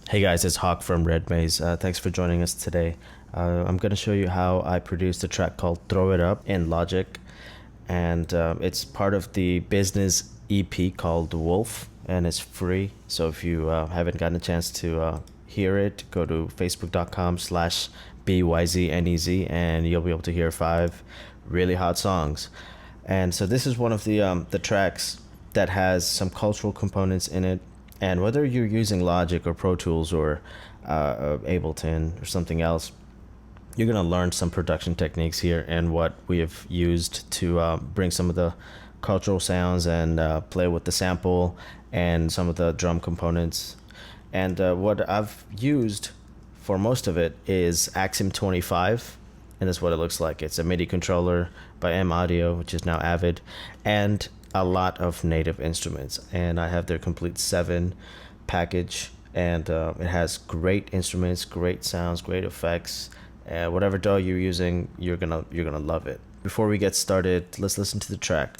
Hey guys, it's Hawk from Red Maze. Thanks for joining us today. I'm going to show you how I produced a track called Throw It Up in Logic, and it's part of the business EP called Wolf, and it's free. So if you haven't gotten a chance to hear it, go to facebook.com/BYZNEZ and you'll be able to hear 5 really hot songs. And so this is one of the tracks that has some cultural components in it. And whether you're using Logic or Pro Tools or Ableton or something else, you're going to learn some production techniques here and what we have used to bring some of the cultural sounds and play with the sample and some of the drum components. And what I've used for most of it is Axiom 25, and that's what it looks like. It's a MIDI controller by M Audio, which is now Avid, and a lot of native instruments. And I have their complete 7 package, and it has great instruments, great sounds, great effects. Whatever DAW you're using, you're gonna love it. Before we get started, let's listen to the track.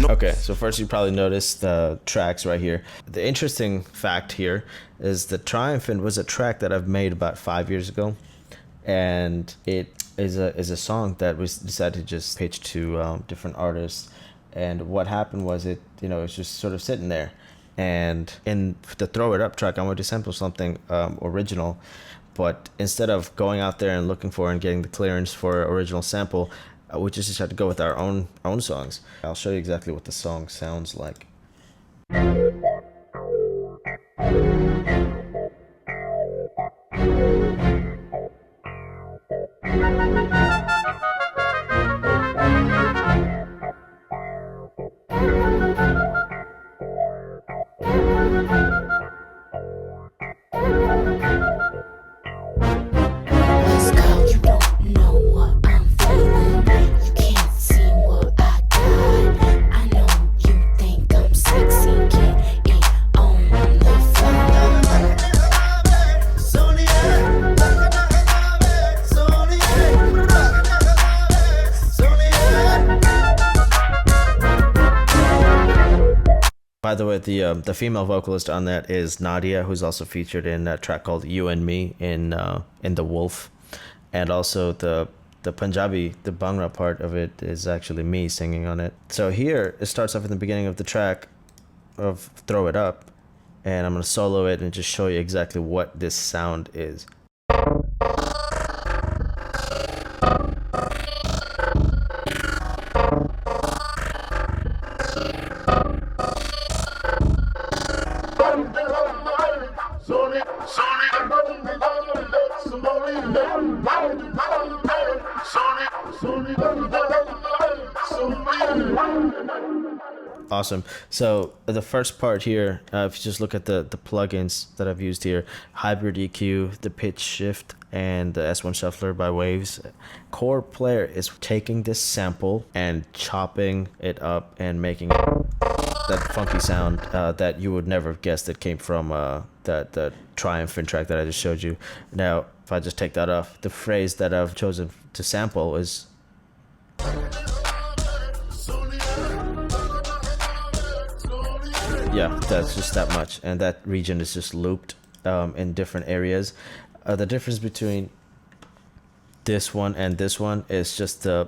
Okay, so first you probably noticed the tracks right here. The interesting fact here is the Triumphant was a track that I've made about 5 years ago, and it is a song that was decided to just pitch to different artists. And what happened was it's just sort of sitting there. And in the Throw It Up track, I wanted to sample something original, but instead of going out there and looking for and getting the clearance for original sample, we just had to go with our own songs. I'll show you exactly what the song sounds like. By the way, the female vocalist on that is Nadia, who's also featured in that track called "You and Me" in the Wolf, and also the Punjabi, the Bhangra part of it is actually me singing on it. So here it starts off in the beginning of the track of "Throw It Up," and I'm gonna solo it and just show you exactly what this sound is. Awesome. So the first part here, if you just look at the plugins that I've used here, Hybrid EQ, the Pitch Shift, and the S1 Shuffler by Waves. Core Player is taking this sample and chopping it up and making that funky sound that you would never have guessed that came from the Triumphant track that I just showed you. Now, if I just take that off, the phrase that I've chosen to sample is... Yeah, that's just that much, and that region is just looped in different areas. The difference between this one and this one is just the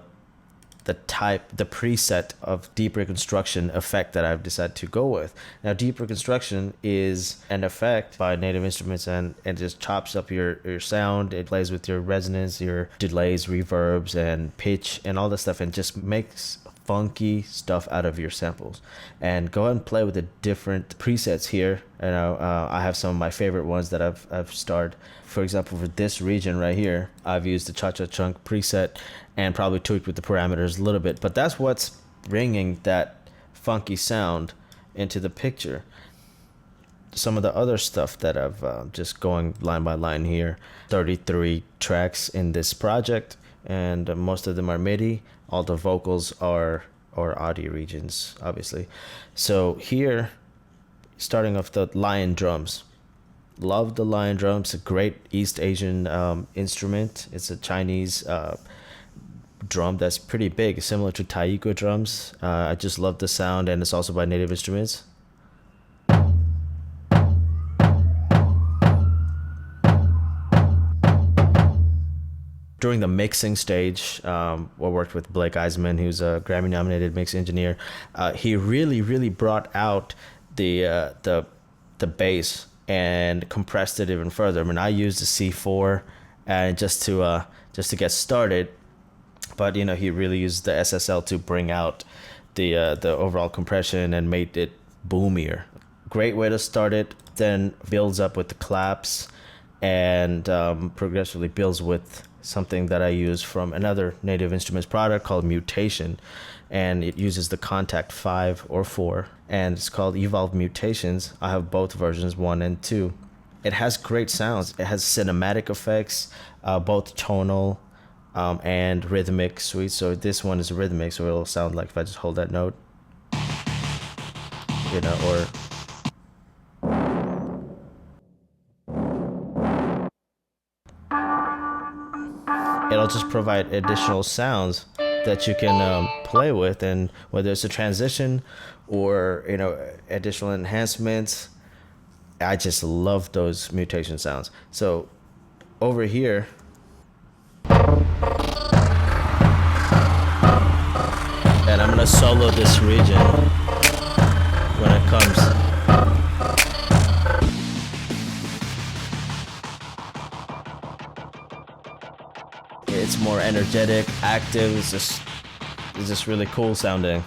preset of deep reconstruction effect that I've decided to go with. Now, deep reconstruction is an effect by Native Instruments, and it just chops up your sound. It plays with your resonance, your delays, reverbs, and pitch, and all this stuff, and just makes funky stuff out of your samples. And go ahead and play with the different presets here. I have some of my favorite ones that I've starred. For example, for this region right here, I've used the Cha Cha Chunk preset and probably tweaked with the parameters a little bit, but that's what's bringing that funky sound into the picture. Some of the other stuff that I've just going line by line here, 33 tracks in this project, and most of them are MIDI. All the vocals are audio regions, obviously. So here, starting off the lion drums. Love the lion drums. A great East Asian instrument. It's a Chinese drum that's pretty big, similar to taiko drums. I just love the sound, and it's also by Native Instruments. During the mixing stage, I worked with Blake Eisman, who's a Grammy-nominated mix engineer. He really brought out the bass and compressed it even further. I mean, I used the C4 and just to get started, but he really used the SSL to bring out the overall compression and made it boomier. Great way to start it. Then builds up with the claps and progressively builds with something that I use from another Native Instruments product called Mutation, and it uses the Contact 5 or 4, and it's called Evolve Mutations. I have both versions, 1 and 2. It has great sounds. It has cinematic effects, both tonal and rhythmic suites. So this one is rhythmic, so it'll sound like if I just hold that note, or it'll just provide additional sounds that you can play with, and whether it's a transition or additional enhancements. I just love those mutation sounds. So over here, and I'm gonna solo this region when it comes. It's more energetic, active. It's just really cool sounding.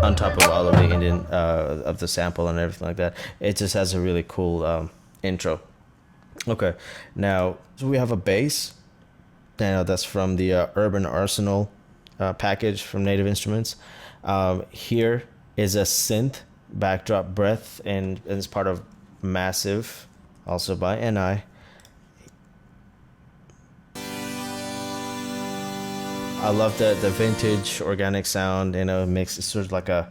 On top of all of the Indian of the sample and everything like that, it just has a really cool intro. Okay, now so we have a bass. Now that's from the Urban Arsenal package from Native Instruments. Here is a synth backdrop breath, and it's part of Massive, also by NI. I love the vintage organic sound. Mix. It's sort of like a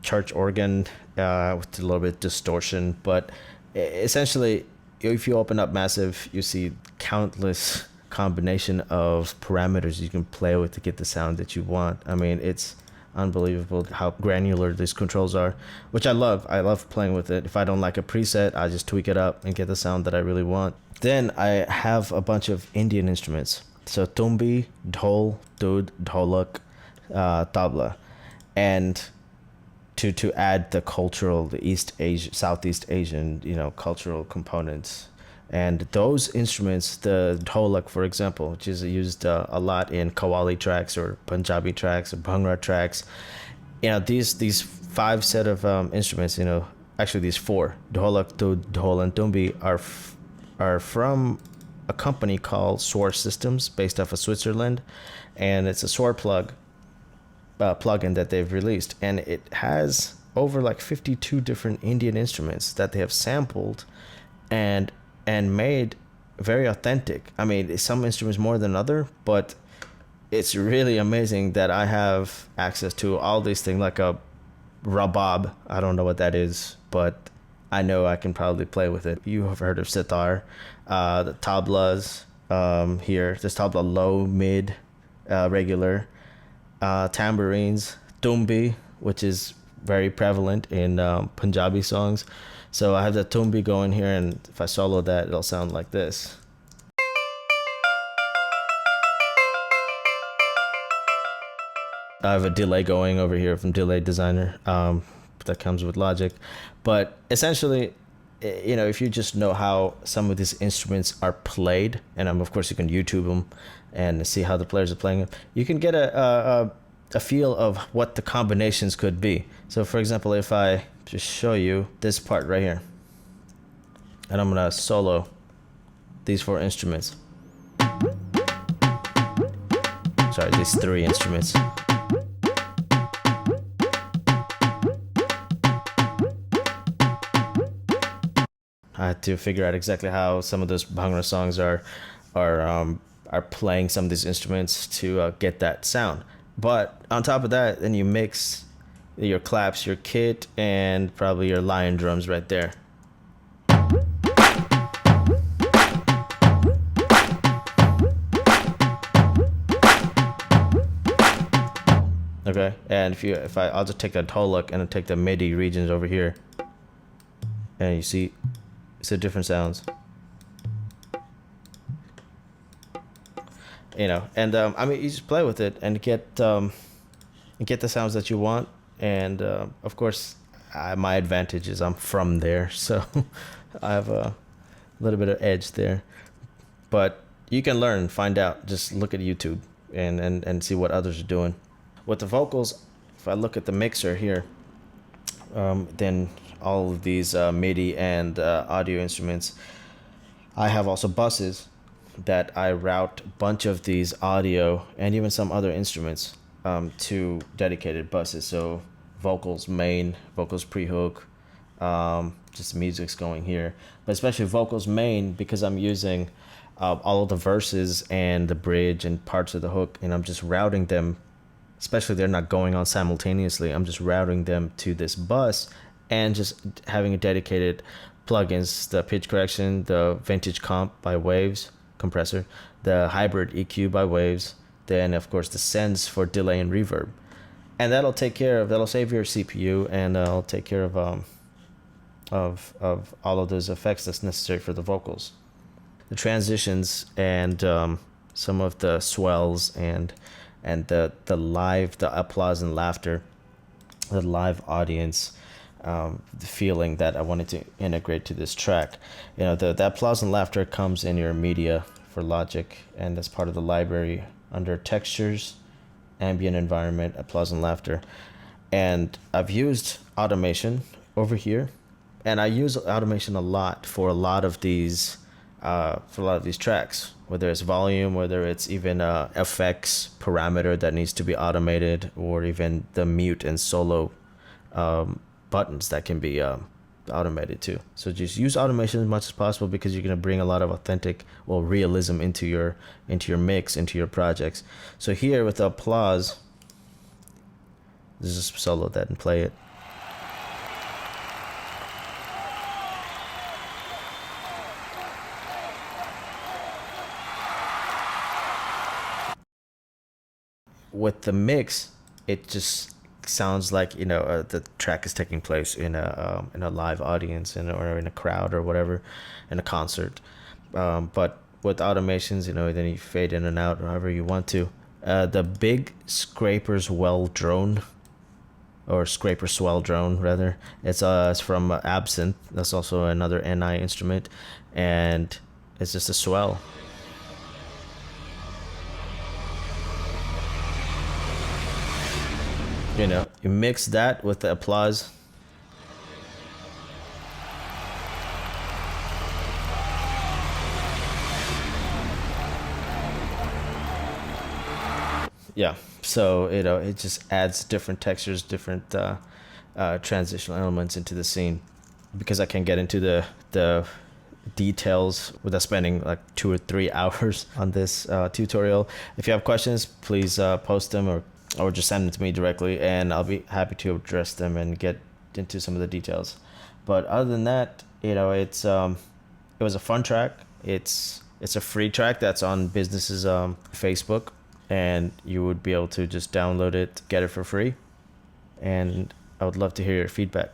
church organ with a little bit of distortion, but essentially, if you open up Massive, you see countless combination of parameters you can play with to get the sound that you want. I mean, it's unbelievable how granular these controls are, which I love. I love playing with it. If I don't like a preset, I just tweak it up and get the sound that I really want. Then I have a bunch of Indian instruments. So tumbi, dhol, dud, dholak, tabla, and to add the Southeast Asian, cultural components. And those instruments, the dholak, for example, which is used a lot in Qawwali tracks or Punjabi tracks or Bhangra tracks, these 5 set of instruments, actually these 4, dholak, dud, dhol, and tumbi, are from a company called Swar Systems, based off of Switzerland, and it's a Swar plugin that they've released, and it has over like 52 different Indian instruments that they have sampled and made very authentic. I mean, some instruments more than other, but it's really amazing that I have access to all these things, like a rabab. I don't know what that is, but I know I can probably play with it. You have heard of sitar, the tablas here. There's tabla low, mid, regular, tambourines, tumbi, which is very prevalent in Punjabi songs. So I have the tumbi going here, and if I solo that, it'll sound like this. I have a delay going over here from Delay Designer that comes with Logic. But essentially, if you just know how some of these instruments are played, and of course you can YouTube them and see how the players are playing them, you can get a feel of what the combinations could be. So for example, if I just show you this part right here. and I'm gonna solo these 4 instruments. Sorry, these 3 instruments. I had to figure out exactly how some of those Bhangra songs are playing some of these instruments to get that sound. But on top of that, then you mix your claps, your kit, and probably your lion drums right there. Okay, and I'll just take that whole look and I'll take the MIDI regions over here, and you see, it's a different sounds. You know, and I mean, you just play with it and get the sounds that you want. And of course, my advantage is I'm from there, so I have a little bit of edge there. But you can learn, find out. Just look at YouTube and see what others are doing. With the vocals, if I look at the mixer here, then all of these MIDI and audio instruments, I have also buses that I route a bunch of these audio and even some other instruments to dedicated buses. So vocals main, vocals pre-hook, just music's going here. But especially vocals main, because I'm using all of the verses and the bridge and parts of the hook, and I'm just routing them, especially they're not going on simultaneously. I'm just routing them to this bus and just having a dedicated plugins, the pitch correction, the vintage comp by Waves compressor, the hybrid EQ by Waves, then of course the sends for delay and reverb. And that'll save your CPU, and it'll take care of all of those effects that's necessary for the vocals. The transitions and some of the swells and the applause and laughter, the live audience, the feeling that I wanted to integrate to this track. You know, the applause and laughter comes in your media for Logic, and that's part of the library under textures, ambient environment, applause and laughter. And I've used automation over here, and I use automation a lot for a lot of these tracks, whether it's volume, whether it's even effects parameter that needs to be automated, or even the mute and solo buttons that can be automated too. So just use automation as much as possible, because you're going to bring a lot of authentic, realism into your mix, into your projects. So here with the applause, let's just solo that and play it. With the mix, it just sounds like, you know, the track is taking place in a live audience, or in a crowd or whatever, in a concert. But with automations, you know, then you fade in and out however you want to. The big Scraper's Well drone, or Scraper Swell drone rather, it's from Absinthe. That's also another NI instrument, and it's just a swell. You know, you mix that with the applause. Yeah, so, you know, it just adds different textures, different transitional elements into the scene, because I can get into the details without spending like 2 or 3 hours on this tutorial. If you have questions, please post them, or just send them to me directly, and I'll be happy to address them and get into some of the details. But other than that, you know, it was a fun track. It's a free track that's on Business's Facebook, and you would be able to just download it, get it for free, and I would love to hear your feedback.